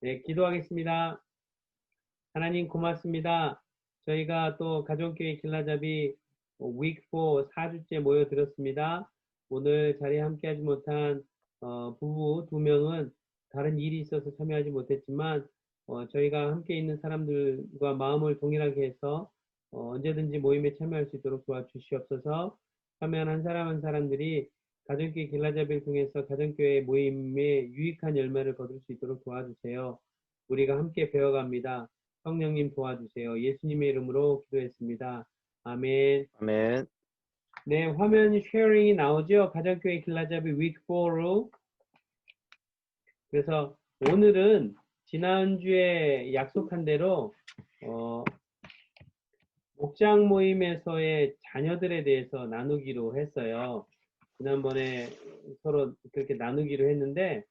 네, 기도하겠습니다. 하나님 고맙습니다. 저희가 또 가정교회 길라잡이 위크 4 4주째 모여들었습니다. 오늘 자리에 함께하지 못한 부부 두 명은 다른 일이 있어서 참여하지 못했지만 저희가 함께 있는 사람들과 마음을 동일하게 해서 언제든지 모임에 참여할 수 있도록 도와주시옵소서. 참여한 한 사람 한 사람들이 가정교회 길라잡이를 통해서 가정교회 모임에 유익한 열매를 거둘 수 있도록 도와주세요. 우리가 함께 배워갑니다. 성령님 도와주세요. 예수님의 이름으로 기도했습니다. 아멘. 아멘. 네, 화면 쉐어링이 나오죠? 가정교회 길라잡이 위크 4로. 그래서 오늘은 지난주에 약속한 대로 목장 모임에서의 자녀들에 대해서 나누기로 했어요. 지난번에 서로 그렇게 나누기로 했는데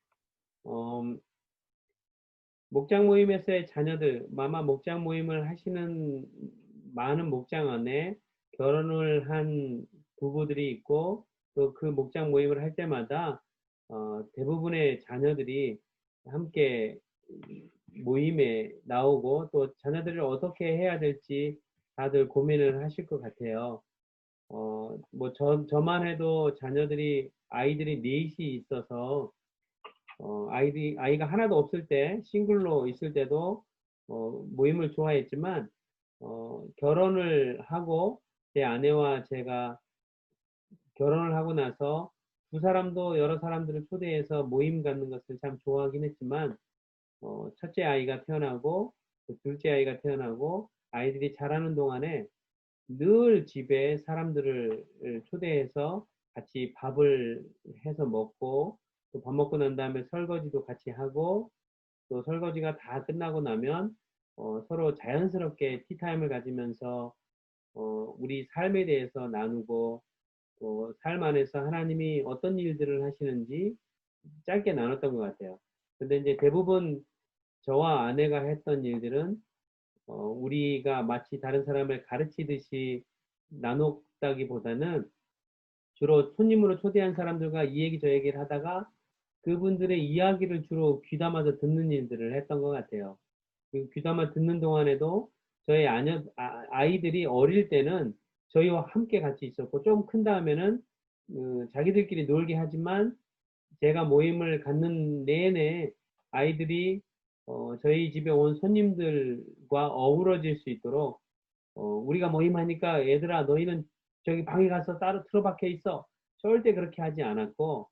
목장 모임에서의 자녀들, 아마 목장 모임을 하시는 많은 목장 안에 결혼을 한 부부들이 있고 또 그 목장 모임을 할 때마다 대부분의 자녀들이 함께 모임에 나오고 또 자녀들을 어떻게 해야 될지 다들 고민을 하실 것 같아요. 저만 해도 아이들이 넷이 있어서 아이가 하나도 없을 때, 싱글로 있을 때도, 모임을 좋아했지만, 결혼을 하고, 제 아내와 제가 결혼을 하고 나서 두 사람도 여러 사람들을 초대해서 모임 갖는 것을 참 좋아하긴 했지만, 첫째 아이가 태어나고, 둘째 아이가 태어나고, 아이들이 자라는 동안에 늘 집에 사람들을 초대해서 같이 밥을 해서 먹고, 또 밥 먹고 난 다음에 설거지도 같이 하고, 또 설거지가 다 끝나고 나면 서로 자연스럽게 티타임을 가지면서 우리 삶에 대해서 나누고 또 삶 안에서 하나님이 어떤 일들을 하시는지 짧게 나눴던 것 같아요. 근데 이제 대부분 저와 아내가 했던 일들은 우리가 마치 다른 사람을 가르치듯이 나눴다기보다는 주로 손님으로 초대한 사람들과 이 얘기 저 얘기를 하다가 그분들의 이야기를 주로 귀담아서 듣는 일들을 했던 것 같아요. 그 귀담아 듣는 동안에도 저희 아이들이 어릴 때는 저희와 함께 같이 있었고 좀 큰 다음에는 자기들끼리 놀게 하지만 제가 모임을 갖는 내내 아이들이 저희 집에 온 손님들과 어우러질 수 있도록 우리가 모임하니까 얘들아 너희는 저기 방에 가서 따로 틀어박혀 있어. 절대 그렇게 하지 않았고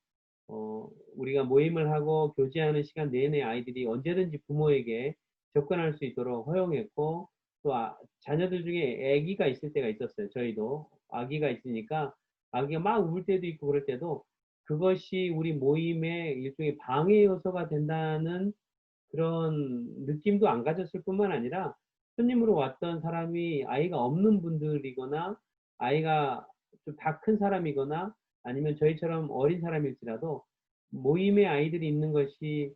우리가 모임을 하고 교제하는 시간 내내 아이들이 언제든지 부모에게 접근할 수 있도록 허용했고 또 자녀들 중에 아기가 있을 때가 있었어요. 저희도 아기가 있으니까 아기가 막 울 때도 있고 그럴 때도 그것이 우리 모임의 일종의 방해 요소가 된다는 그런 느낌도 안 가졌을 뿐만 아니라 손님으로 왔던 사람이 아이가 없는 분들이거나 아이가 좀 다 큰 사람이거나 아니면 저희처럼 어린 사람일지라도 모임에 아이들이 있는 것이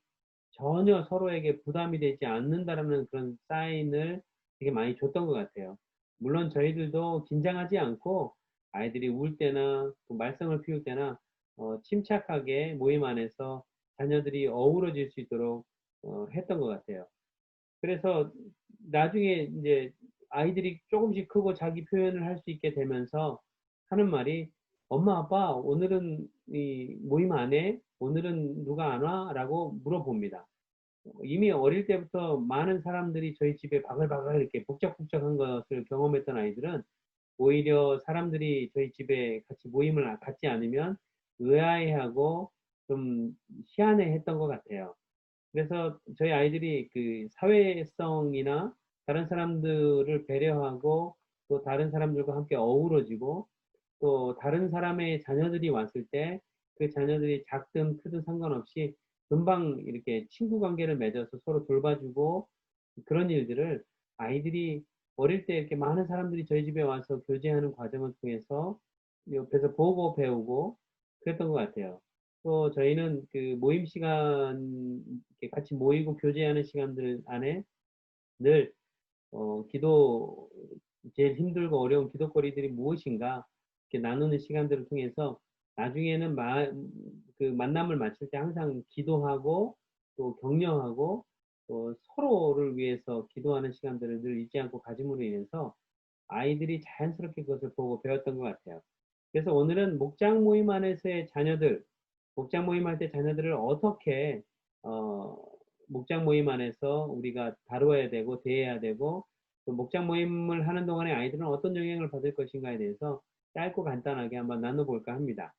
전혀 서로에게 부담이 되지 않는다라는 그런 사인을 되게 많이 줬던 것 같아요. 물론 저희들도 긴장하지 않고 아이들이 울 때나 또 말썽을 피울 때나 침착하게 모임 안에서 자녀들이 어우러질 수 있도록 했던 것 같아요. 그래서 나중에 이제 아이들이 조금씩 크고 자기 표현을 할 수 있게 되면서 하는 말이 엄마 아빠 오늘은 이 모임 안 해? 오늘은 누가 안 와? 라고 물어봅니다. 이미 어릴 때부터 많은 사람들이 저희 집에 바글바글 이렇게 북적북적한 것을 경험했던 아이들은 오히려 사람들이 저희 집에 같이 모임을 갖지 않으면 의아해하고 좀 희한해했던 것 같아요. 그래서 저희 아이들이 그 사회성이나 다른 사람들을 배려하고 또 다른 사람들과 함께 어우러지고 또 다른 사람의 자녀들이 왔을 때 그 자녀들이 작든 크든 상관없이 금방 이렇게 친구 관계를 맺어서 서로 돌봐주고 그런 일들을 아이들이 어릴 때 이렇게 많은 사람들이 저희 집에 와서 교제하는 과정을 통해서 옆에서 보고 배우고 그랬던 것 같아요. 또 저희는 그 모임 시간 이렇게 같이 모이고 교제하는 시간들 안에 늘 기도 제일 힘들고 어려운 기도거리들이 무엇인가 이렇게 나누는 시간들을 통해서 나중에는 그 만남을 마칠 때 항상 기도하고 또 격려하고 서로를 위해서 기도하는 시간들을 늘 잊지 않고 가짐으로 인해서 아이들이 자연스럽게 그것을 보고 배웠던 것 같아요. 그래서 오늘은 목장 모임 안에서의 자녀들, 목장 모임할 때 자녀들을 어떻게 어, 목장 모임 안에서 우리가 다루어야 되고 대해야 되고 또 목장 모임을 하는 동안에 아이들은 어떤 영향을 받을 것인가에 대해서 짧고 간단하게 한번 나눠볼까 합니다.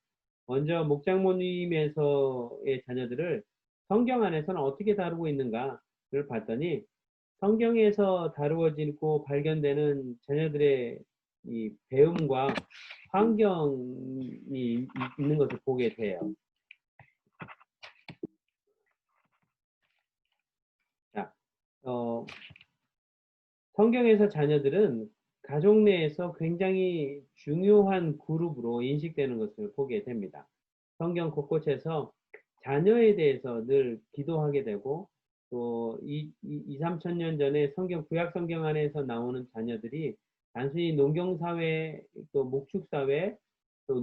먼저 목장 모임에서의 자녀들을 성경 안에서는 어떻게 다루고 있는가를 봤더니 성경에서 다루어지고 발견되는 자녀들의 이 배움과 환경이 있는 것을 보게 돼요. 자, 성경에서 자녀들은 가족 내에서 굉장히 중요한 그룹으로 인식되는 것을 보게 됩니다. 성경 곳곳에서 자녀에 대해서 늘 기도하게 되고 또 3천 년 전에 구약 성경 안에서 나오는 자녀들이 단순히 농경사회 또 목축사회 또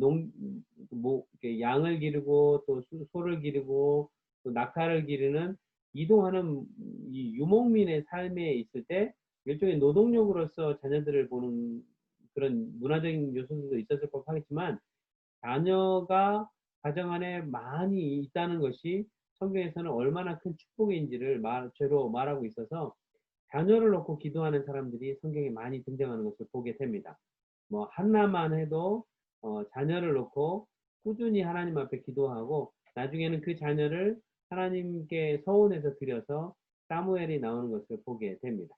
양을 기르고 또 소를 기르고 또 낙타를 기르는 이동하는 이 유목민의 삶에 있을 때 일종의 노동력으로서 자녀들을 보는 그런 문화적인 요소들도 있었을 법하겠지만 자녀가 가정 안에 많이 있다는 것이 성경에서는 얼마나 큰 축복인지를 죄로 말하고 있어서 자녀를 놓고 기도하는 사람들이 성경에 많이 등장하는 것을 보게 됩니다. 뭐 한나만 해도 자녀를 놓고 꾸준히 하나님 앞에 기도하고 나중에는 그 자녀를 하나님께 서원해서 드려서 사무엘이 나오는 것을 보게 됩니다.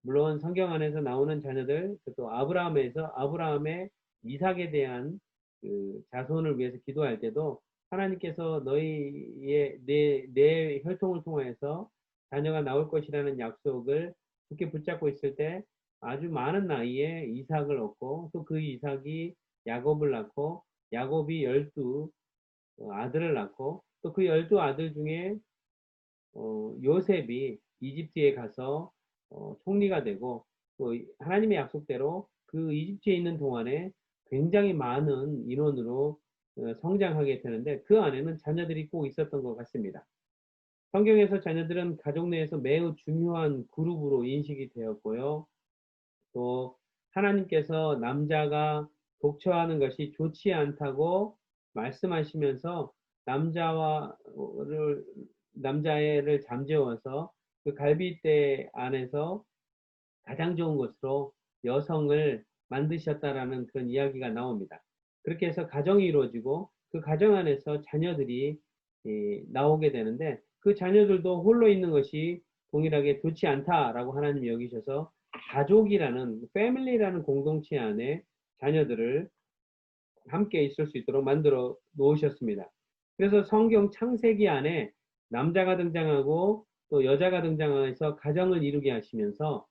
물론 성경 안에서 나오는 자녀들 또 아브라함의 이삭에 대한 그 자손을 위해서 기도할 때도 하나님께서 너희의 내 혈통을 통해서 자녀가 나올 것이라는 약속을 굳게 붙잡고 있을 때 아주 많은 나이에 이삭을 얻고 또 그 이삭이 야곱을 낳고 야곱이 12 아들을 낳고 또 그 12 아들 중에 요셉이 이집트에 가서 총리가 되고 또 하나님의 약속대로 그 이집트에 있는 동안에 굉장히 많은 인원으로 성장하게 되는데 그 안에는 자녀들이 꼭 있었던 것 같습니다. 성경에서 자녀들은 가족 내에서 매우 중요한 그룹으로 인식이 되었고요. 또 하나님께서 남자가 독처하는 것이 좋지 않다고 말씀하시면서 남자애를 잠재워서 그 갈빗대 안에서 가장 좋은 것으로 여성을 만드셨다라는 그런 이야기가 나옵니다. 그렇게 해서 가정이 이루어지고 그 가정 안에서 자녀들이 나오게 되는데 그 자녀들도 홀로 있는 것이 동일하게 좋지 않다라고 하나님이 여기셔서 가족이라는 패밀리라는 공동체 안에 자녀들을 함께 있을 수 있도록 만들어 놓으셨습니다. 그래서 성경 창세기 안에 남자가 등장하고 또 여자가 등장해서 가정을 이루게 하시면서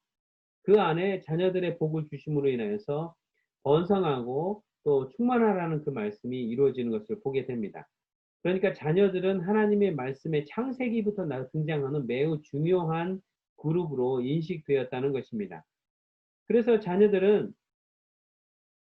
그 안에 자녀들의 복을 주심으로 인하여서 번성하고 또 충만하라는 그 말씀이 이루어지는 것을 보게 됩니다. 그러니까 자녀들은 하나님의 말씀에 창세기부터 등장하는 매우 중요한 그룹으로 인식되었다는 것입니다. 그래서 자녀들은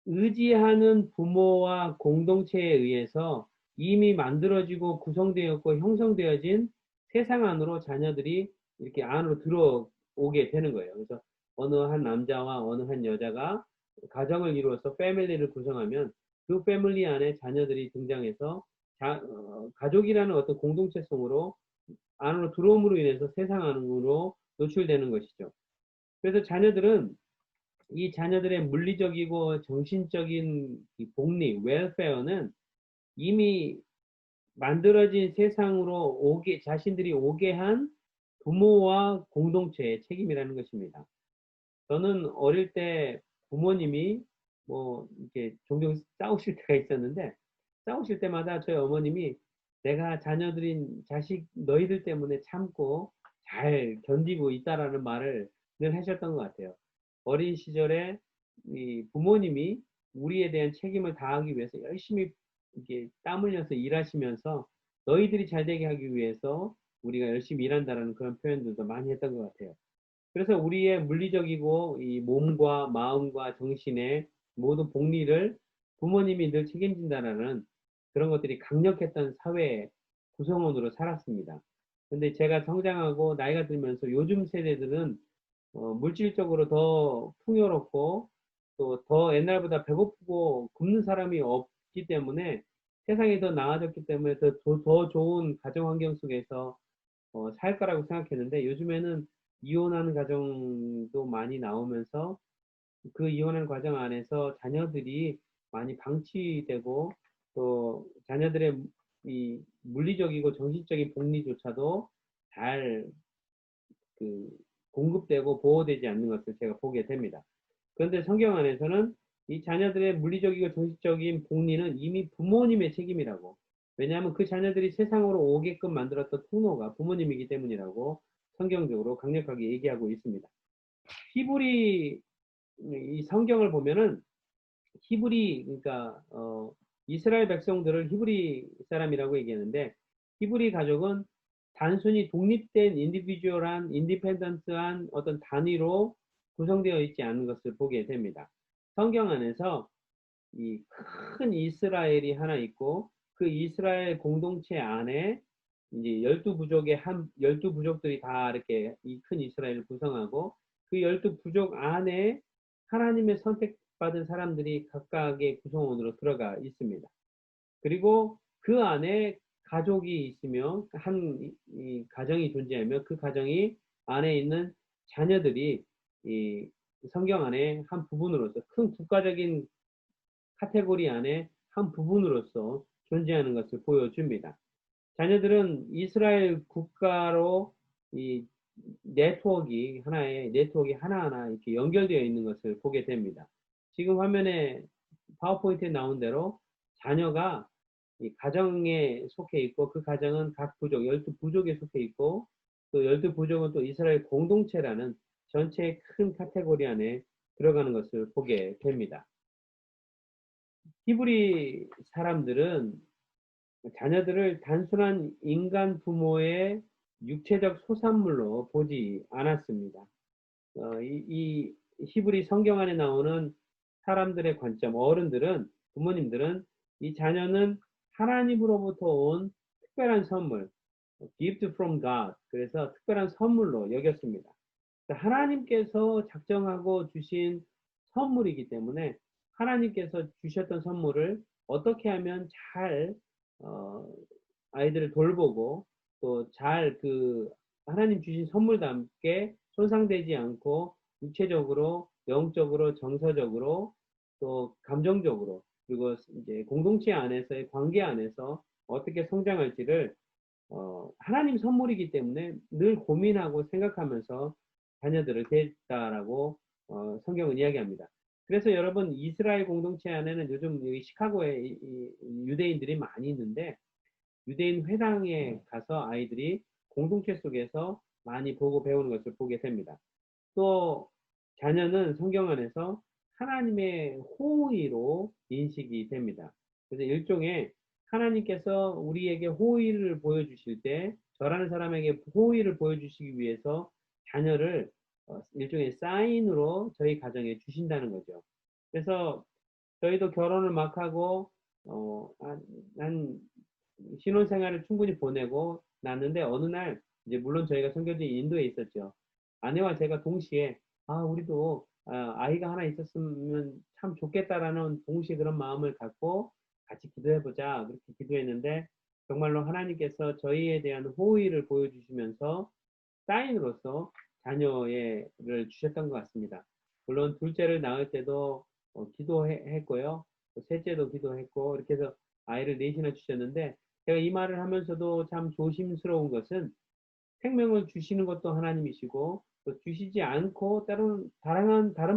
의지하는 부모와 공동체에 의해서 이미 만들어지고 구성되었고 형성되어진 세상 안으로 자녀들이 이렇게 안으로 들어오게 되는 거예요. 그래서 어느 한 남자와 어느 한 여자가 가정을 이루어서 패밀리를 구성하면 그 패밀리 안에 자녀들이 등장해서 가족이라는 어떤 공동체성으로 안으로 들어옴으로 인해서 세상 안으로 노출되는 것이죠. 그래서 자녀들은 이 자녀들의 물리적이고 정신적인 복리, 웰페어는 이미 만들어진 세상으로 자신들이 오게 한 부모와 공동체의 책임이라는 것입니다. 저는 어릴 때 부모님이 이렇게 종종 싸우실 때가 있었는데, 싸우실 때마다 저희 어머님이 내가 자녀들인 자식 너희들 때문에 참고 잘 견디고 있다라는 말을 늘 하셨던 것 같아요. 어린 시절에 이 부모님이 우리에 대한 책임을 다하기 위해서 열심히 이렇게 땀 흘려서 일하시면서 너희들이 잘 되게 하기 위해서 우리가 열심히 일한다라는 그런 표현들도 많이 했던 것 같아요. 그래서 우리의 물리적이고 이 몸과 마음과 정신의 모든 복리를 부모님이 늘 책임진다라는 그런 것들이 강력했던 사회 구성원으로 살았습니다. 근데 제가 성장하고 나이가 들면서 요즘 세대들은 물질적으로 더 풍요롭고 또 더 옛날보다 배고프고 굶는 사람이 없기 때문에 세상이 더 나아졌기 때문에 더 좋은 가정 환경 속에서 살 거라고 생각했는데 요즘에는 이혼하는 가정도 많이 나오면서 그 이혼하는 과정 안에서 자녀들이 많이 방치되고 또 자녀들의 이 물리적이고 정신적인 복리조차도 잘 그 공급되고 보호되지 않는 것을 제가 보게 됩니다. 그런데 성경 안에서는 이 자녀들의 물리적이고 정신적인 복리는 이미 부모님의 책임이라고. 왜냐하면 그 자녀들이 세상으로 오게끔 만들었던 통로가 부모님이기 때문이라고 성경적으로 강력하게 얘기하고 있습니다. 히브리 이 성경을 보면은 히브리 그러니까 이스라엘 백성들을 히브리 사람이라고 얘기하는데 히브리 가족은 단순히 독립된 인디비주얼한 인디펜던트한 어떤 단위로 구성되어 있지 않은 것을 보게 됩니다. 성경 안에서 이 큰 이스라엘이 하나 있고 그 이스라엘 공동체 안에 이제 열두 부족들이 다 이렇게 이 큰 이스라엘을 구성하고 그 열두 부족 안에 하나님의 선택받은 사람들이 각각의 구성원으로 들어가 있습니다. 그리고 그 안에 가족이 있으며 이 가정이 존재하며 그 가정이 안에 있는 자녀들이 이 성경 안에 한 부분으로서 큰 국가적인 카테고리 안에 한 부분으로서 존재하는 것을 보여줍니다. 자녀들은 이스라엘 국가로 이 네트워크 하나하나 이렇게 연결되어 있는 것을 보게 됩니다. 지금 화면에 파워포인트에 나온 대로 자녀가 이 가정에 속해 있고 그 가정은 각 부족, 12부족에 속해 있고 또 12부족은 또 이스라엘 공동체라는 전체의 큰 카테고리 안에 들어가는 것을 보게 됩니다. 히브리 사람들은 자녀들을 단순한 인간 부모의 육체적 소산물로 보지 않았습니다. 이 히브리 성경 안에 나오는 사람들의 관점, 부모님들은 이 자녀는 하나님으로부터 온 특별한 선물, gift from God, 그래서 특별한 선물로 여겼습니다. 하나님께서 작정하고 주신 선물이기 때문에 하나님께서 주셨던 선물을 어떻게 하면 잘 어, 아이들을 돌보고 또 잘 그 하나님 주신 선물답게 손상되지 않고 육체적으로, 영적으로, 정서적으로 또 감정적으로 그리고 이제 공동체 안에서의 관계 안에서 어떻게 성장할지를 하나님 선물이기 때문에 늘 고민하고 생각하면서 자녀들을 대했다라고 성경은 이야기합니다. 그래서 여러분 이스라엘 공동체 안에는 요즘 시카고에 유대인들이 많이 있는데 유대인 회당에 가서 아이들이 공동체 속에서 많이 보고 배우는 것을 보게 됩니다. 또 자녀는 성경 안에서 하나님의 호의로 인식이 됩니다. 그래서 일종의 하나님께서 우리에게 호의를 보여주실 때 저라는 사람에게 호의를 보여주시기 위해서 자녀를 일종의 사인으로 저희 가정에 주신다는 거죠. 그래서 저희도 결혼을 막 하고 한 신혼생활을 충분히 보내고 났는데 어느 날 이제 물론 저희가 선교지 인도에 있었죠. 아내와 제가 동시에 우리도 아이가 하나 있었으면 참 좋겠다라는 동시에 그런 마음을 갖고 같이 기도해보자 그렇게 기도했는데 정말로 하나님께서 저희에 대한 호의를 보여주시면서 사인으로서 자녀를 주셨던 것 같습니다. 물론 둘째를 낳을 때도 기도했고요. 셋째도 기도했고 이렇게 해서 아이를 넷이나 주셨는데 제가 이 말을 하면서도 참 조심스러운 것은 생명을 주시는 것도 하나님이시고 또 주시지 않고 다른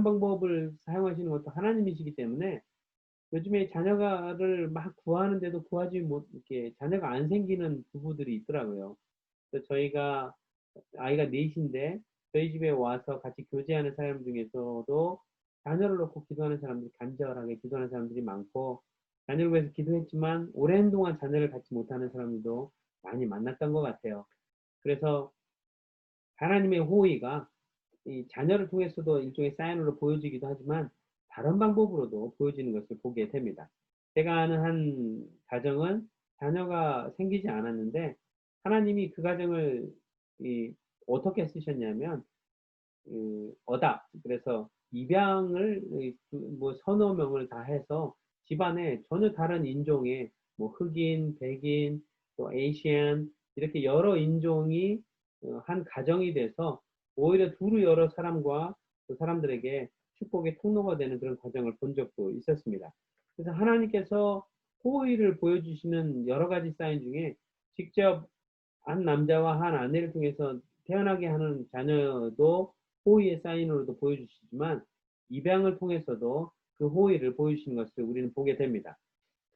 방법을 사용하시는 것도 하나님이시기 때문에 요즘에 자녀를 막 구하는데도 구하지 못 이렇게 자녀가 안 생기는 부부들이 있더라고요. 그래서 저희가 아이가 넷인데 저희 집에 와서 같이 교제하는 사람 중에서도 자녀를 놓고 기도하는 사람들이 간절하게 기도하는 사람들이 많고 자녀를 위해서 기도했지만 오랜 동안 자녀를 갖지 못하는 사람들도 많이 만났던 것 같아요. 그래서 하나님의 호의가 이 자녀를 통해서도 일종의 사인으로 보여지기도 하지만 다른 방법으로도 보여지는 것을 보게 됩니다. 제가 아는 한 가정은 자녀가 생기지 않았는데 하나님이 그 가정을 어떻게 쓰셨냐면 어다. 그래서 입양을 뭐 서너 명을 다 해서 집안에 전혀 다른 인종의 뭐 흑인, 백인, 또 에이시안 이렇게 여러 인종이 한 가정이 돼서 오히려 두루 여러 사람과 그 사람들에게 축복의 통로가 되는 그런 과정을 본 적도 있었습니다. 그래서 하나님께서 호의를 보여주시는 여러 가지 사인 중에 직접 한 남자와 한 아내를 통해서 태어나게 하는 자녀도 호의의 사인으로도 보여주시지만 입양을 통해서도 그 호의를 보여주시는 것을 우리는 보게 됩니다.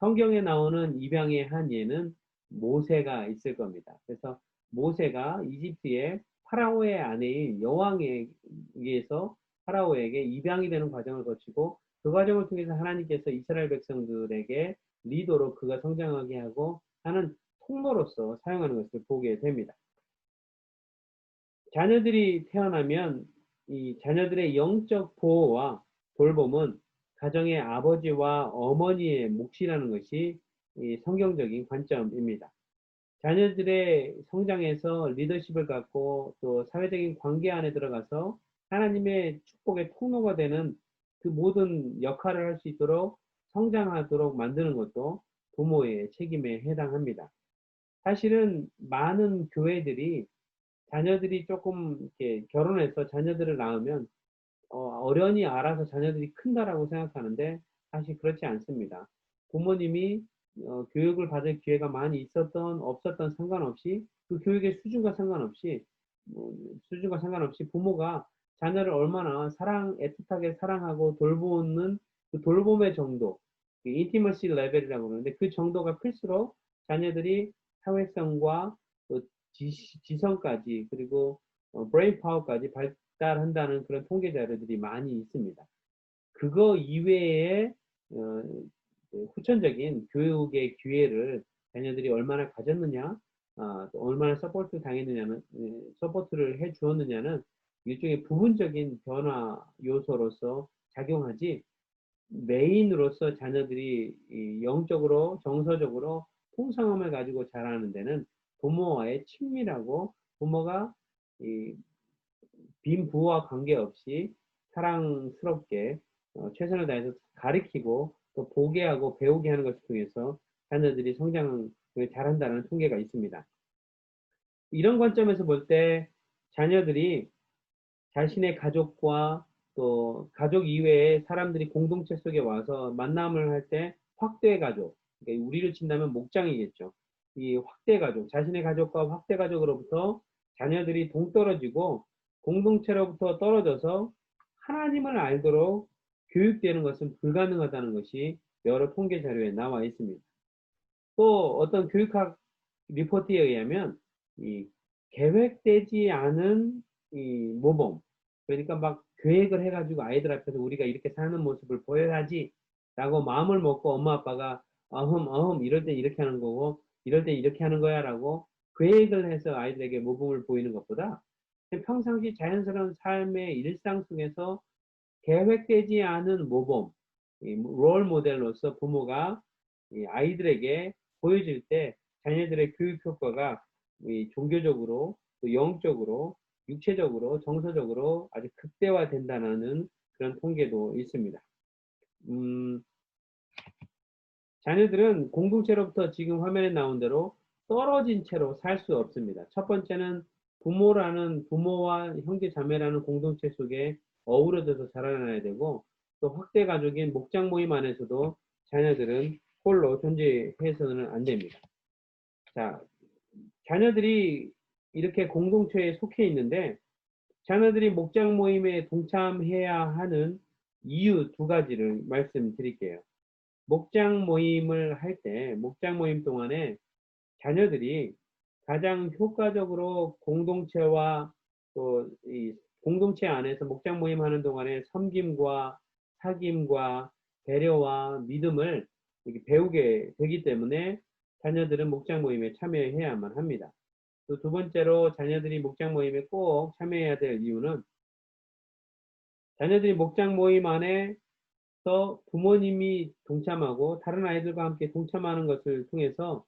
성경에 나오는 입양의 한 예는 모세가 있을 겁니다. 그래서 모세가 이집트의 파라오의 아내인 여왕에게서 파라오에게 입양이 되는 과정을 거치고 그 과정을 통해서 하나님께서 이스라엘 백성들에게 리더로 그가 성장하게 하고 하는 통로로서 사용하는 것을 보게 됩니다. 자녀들이 태어나면 이 자녀들의 영적 보호와 돌봄은 가정의 아버지와 어머니의 몫이라는 것이 이 성경적인 관점입니다. 자녀들의 성장에서 리더십을 갖고 또 사회적인 관계 안에 들어가서 하나님의 축복의 통로가 되는 그 모든 역할을 할 수 있도록 성장하도록 만드는 것도 부모의 책임에 해당합니다. 사실은 많은 교회들이 자녀들이 조금 이렇게 결혼해서 자녀들을 낳으면 어련히 알아서 자녀들이 큰다라고 생각하는데 사실 그렇지 않습니다. 부모님이 교육을 받을 기회가 많이 있었던 없었던 상관없이 그 교육의 수준과 상관없이 부모가 자녀를 얼마나 애틋하게 사랑하고 돌보는 그 돌봄의 정도, 인티머시 레벨이라고 그러는데 그 정도가 클수록 자녀들이 사회성과 또 지성까지 그리고 브레인 파워까지 발달한다는 그런 통계 자료들이 많이 있습니다. 그거 이외에 후천적인 교육의 기회를 자녀들이 얼마나 가졌느냐, 또 얼마나 서포트를 해 주었느냐는 일종의 부분적인 변화 요소로서 작용하지 메인으로서 자녀들이 영적으로 정서적으로 풍성함을 가지고 자라는 데는 부모와의 친밀하고 부모가 빈 부와 관계없이 사랑스럽게 최선을 다해서 가르치고 또 보게 하고 배우게 하는 것을 통해서 자녀들이 성장을 잘한다는 통계가 있습니다. 이런 관점에서 볼 때 자녀들이 자신의 가족과 또 가족 이외의 사람들이 공동체 속에 와서 만남을 할 때 확대 가족, 그러니까 우리를 친다면 목장이겠죠. 이 확대 가족, 자신의 가족과 확대 가족으로부터 자녀들이 동떨어지고 공동체로부터 떨어져서 하나님을 알도록 교육되는 것은 불가능하다는 것이 여러 통계 자료에 나와 있습니다. 또 어떤 교육학 리포트에 의하면 이 계획되지 않은 이 모범, 그러니까 막 계획을 해가지고 아이들 앞에서 우리가 이렇게 사는 모습을 보여야지 라고 마음을 먹고 엄마 아빠가 어흠 이럴 때 이렇게 하는 거고 이럴 때 이렇게 하는 거야 라고 계획을 해서 아이들에게 모범을 보이는 것보다 평상시 자연스러운 삶의 일상 속에서 계획되지 않은 모범, 롤 모델로서 부모가 아이들에게 보여줄 때 자녀들의 교육 효과가 종교적으로 또 영적으로 육체적으로 정서적으로 아주 극대화된다는 그런 통계도 있습니다. 자녀들은 공동체로부터 지금 화면에 나온 대로 떨어진 채로 살 수 없습니다. 첫 번째는 부모와 형제 자매라는 공동체 속에 어우러져서 자라나야 되고 또 확대 가족인 목장 모임 안에서도 자녀들은 홀로 존재해서는 안 됩니다. 자, 자녀들이 이렇게 공동체에 속해 있는데 자녀들이 목장 모임에 동참해야 하는 이유 두 가지를 말씀드릴게요. 목장 모임을 할 때 목장 모임 동안에 자녀들이 가장 효과적으로 공동체와 또 이 공동체 안에서 목장 모임 하는 동안에 섬김과 사귐과 배려와 믿음을 이렇게 배우게 되기 때문에 자녀들은 목장 모임에 참여해야만 합니다. 또 두 번째로 자녀들이 목장 모임에 꼭 참여해야 될 이유는 자녀들이 목장 모임 안에서 부모님이 동참하고 다른 아이들과 함께 동참하는 것을 통해서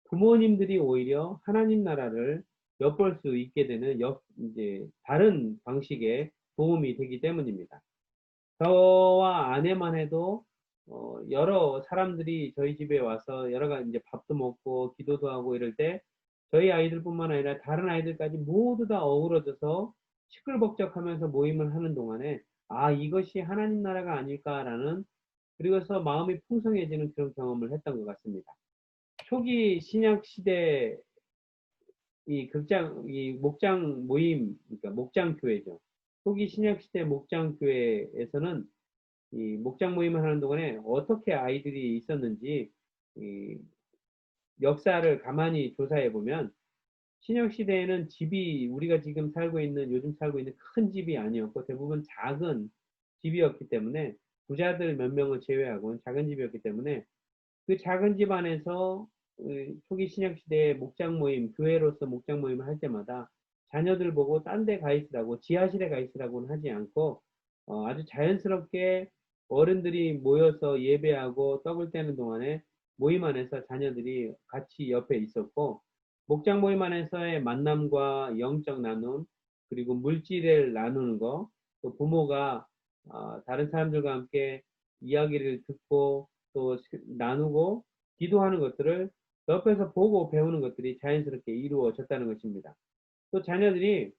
부모님들이 오히려 하나님 나라를 엿볼 수 있게 되는 이제 다른 방식의 도움이 되기 때문입니다. 저와 아내만 해도 여러 사람들이 저희 집에 와서 여러 가지 이제 밥도 먹고 기도도 하고 이럴 때 저희 아이들뿐만 아니라 다른 아이들까지 모두 다 어우러져서 시끌벅적하면서 모임을 하는 동안에 아 이것이 하나님 나라가 아닐까라는 그리고서 마음이 풍성해지는 그런 경험을 했던 것 같습니다. 초기 신약 시대 이 목장 모임, 그러니까 목장 교회죠. 초기 신약 시대 목장 교회에서는 이 목장 모임을 하는 동안에 어떻게 아이들이 있었는지 이 역사를 가만히 조사해 보면 신약 시대에는 집이 우리가 지금 살고 있는 요즘 살고 있는 큰 집이 아니었고 대부분 작은 집이었기 때문에 부자들 몇 명을 제외하고는 작은 집이었기 때문에 그 작은 집 안에서 초기 신약 시대에 목장 모임, 교회로서 목장 모임을 할 때마다 자녀들 보고 딴 데 가 있으라고 지하실에 가 있으라고는 하지 않고 아주 자연스럽게 어른들이 모여서 예배하고 떡을 떼는 동안에 모임 안에서 자녀들이 같이 옆에 있었고 목장 모임 안에서의 만남과 영적 나눔 그리고 물질을 나누는 거 또 부모가 다른 사람들과 함께 이야기를 듣고 또 나누고 기도하는 것들을 옆에서 보고 배우는 것들이 자연스럽게 이루어졌다는 것입니다. 또 자녀들이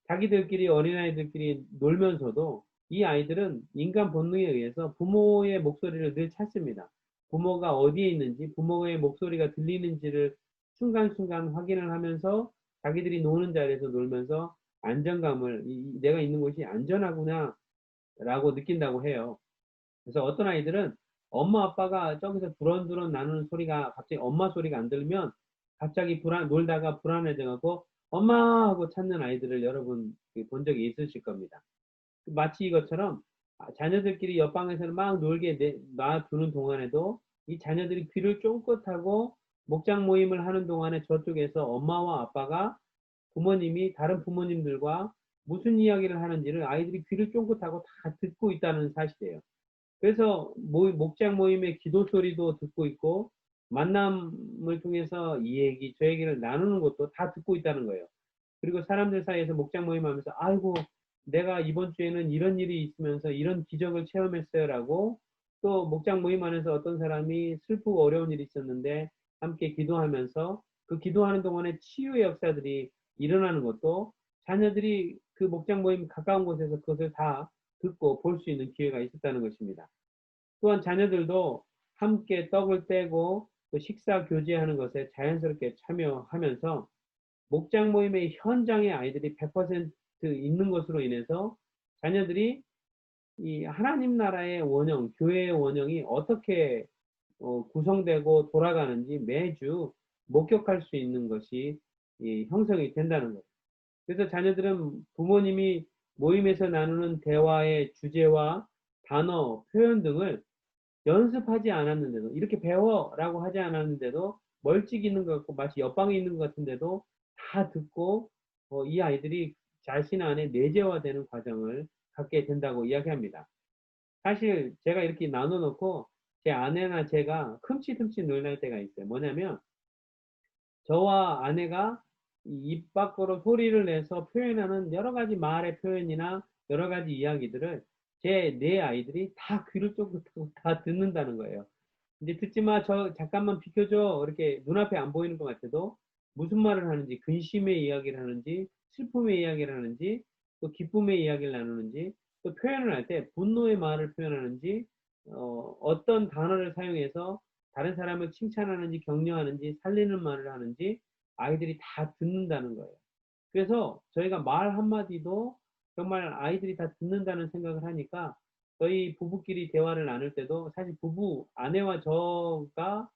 자기들끼리 어린아이들끼리 놀면서도 이 아이들은 인간 본능에 의해서 부모의 목소리를 늘 찾습니다. 부모가 어디에 있는지 부모의 목소리가 들리는지를 순간순간 확인을 하면서 자기들이 노는 자리에서 놀면서 안정감을 내가 있는 곳이 안전하구나 라고 느낀다고 해요. 그래서 어떤 아이들은 엄마 아빠가 저기서 두런두런 나누는 소리가 갑자기 엄마 소리가 안 들리면 갑자기 놀다가 불안해져갖고 엄마 하고 찾는 아이들을 여러분 본 적이 있으실 겁니다. 마치 이것처럼 자녀들끼리 옆방에서는 막 놀게 놔두는 동안에도 이 자녀들이 귀를 쫑긋하고 목장 모임을 하는 동안에 저쪽에서 엄마와 아빠가 부모님이 다른 부모님들과 무슨 이야기를 하는지를 아이들이 귀를 쫑긋하고 다 듣고 있다는 사실이에요. 그래서 목장 모임의 기도 소리도 듣고 있고 만남을 통해서 이 얘기 저 얘기를 나누는 것도 다 듣고 있다는 거예요. 그리고 사람들 사이에서 목장 모임하면서 아이고 내가 이번 주에는 이런 일이 있으면서 이런 기적을 체험했어요라고 또 목장 모임 안에서 어떤 사람이 슬프고 어려운 일이 있었는데 함께 기도하면서 그 기도하는 동안에 치유의 역사들이 일어나는 것도 자녀들이 그 목장 모임 가까운 곳에서 그것을 다 듣고 볼 수 있는 기회가 있었다는 것입니다. 또한 자녀들도 함께 떡을 떼고 또 식사 교제하는 것에 자연스럽게 참여하면서 목장 모임의 현장에 아이들이 100% 있는 것으로 인해서 자녀들이 이 하나님 나라의 원형, 교회의 원형이 어떻게 구성되고 돌아가는지 매주 목격할 수 있는 것이 형성이 된다는 거예요. 그래서 자녀들은 부모님이 모임에서 나누는 대화의 주제와 단어, 표현 등을 연습하지 않았는데도 이렇게 배워라고 하지 않았는데도 멀찍이 있는 것 같고 마치 옆방에 있는 것 같은데도 다 듣고 이 아이들이 자신 안에 내재화되는 과정을 갖게 된다고 이야기합니다. 사실 제가 이렇게 나눠놓고 제 아내나 제가 흠칫흠칫 놀랄 때가 있어요. 뭐냐면 저와 아내가 입 밖으로 소리를 내서 표현하는 여러 가지 말의 표현이나 여러 가지 이야기들을 제 네 아이들이 다 귀를 쫑긋하고 다 듣는다는 거예요. 이제 듣지 마, 저 잠깐만 비켜줘. 이렇게 눈앞에 안 보이는 것 같아도 무슨 말을 하는지, 근심의 이야기를 하는지, 슬픔의 이야기를 하는지, 또 기쁨의 이야기를 나누는지, 또 표현을 할 때 분노의 말을 표현하는지, 어떤 단어를 사용해서 다른 사람을 칭찬하는지, 격려하는지, 살리는 말을 하는지 아이들이 다 듣는다는 거예요. 그래서 저희가 말 한마디도 정말 아이들이 다 듣는다는 생각을 하니까 저희 부부끼리 대화를 나눌 때도 사실 부부, 아내와 저가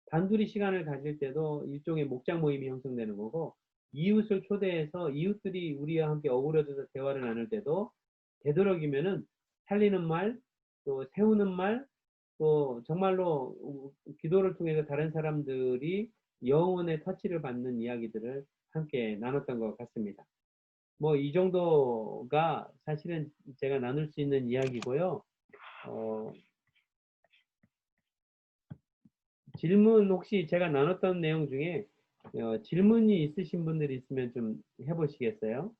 단둘이 시간을 가질 때도 일종의 목장 모임이 형성되는 거고 이웃을 초대해서 이웃들이 우리와 함께 어우러져서 대화를 나눌 때도 되도록이면은 살리는 말, 또 세우는 말, 또 정말로 기도를 통해서 다른 사람들이 영혼의 터치를 받는 이야기들을 함께 나눴던 것 같습니다. 뭐 이 정도가 사실은 제가 나눌 수 있는 이야기고요. 질문 혹시 제가 나눴던 내용 중에 질문이 있으신 분들이 있으면 좀 해보시겠어요?